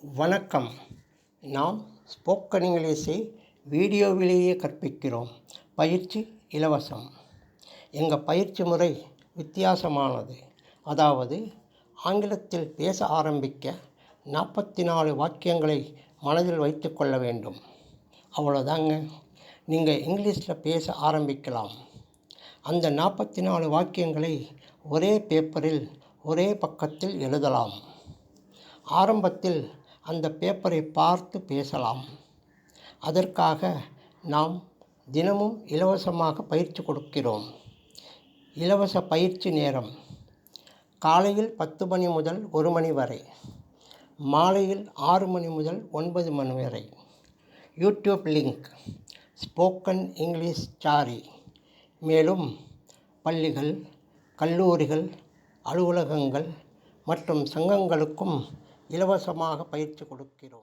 வணக்கம். நாம் ஸ்போக்கன் இங்கிலீஷை வீடியோவிலேயே கற்பிக்கிறோம். பயிற்சி இலவசம். எங்கள் பயிற்சி முறை வித்தியாசமானது. அதாவது ஆங்கிலத்தில் பேச ஆரம்பிக்க 44 வாக்கியங்களை மனதில் வைத்து கொள்ள வேண்டும். அவ்வளோதாங்க. நீங்கள் இங்கிலீஷில் பேச ஆரம்பிக்கலாம். அந்த 44 வாக்கியங்களை ஒரே பேப்பரில் ஒரே பக்கத்தில் எழுதலாம். ஆரம்பத்தில் அந்த பேப்பரை பார்த்து பேசலாம். அதற்காக நாம் தினமும் இலவசமாக பயிற்சி கொடுக்கிறோம். இலவச பயிற்சி நேரம் காலையில் 10 மணி முதல் 1 மணி வரை, மாலையில் 6 மணி முதல் 9 மணி வரை. YouTube link spoken English sorry. மேலும் பள்ளிகள், கல்லூரிகள், அலுவலகங்கள் மற்றும் சங்கங்களுக்கும் இலவசமாக பயிற்சி கொடுக்கிறோம்.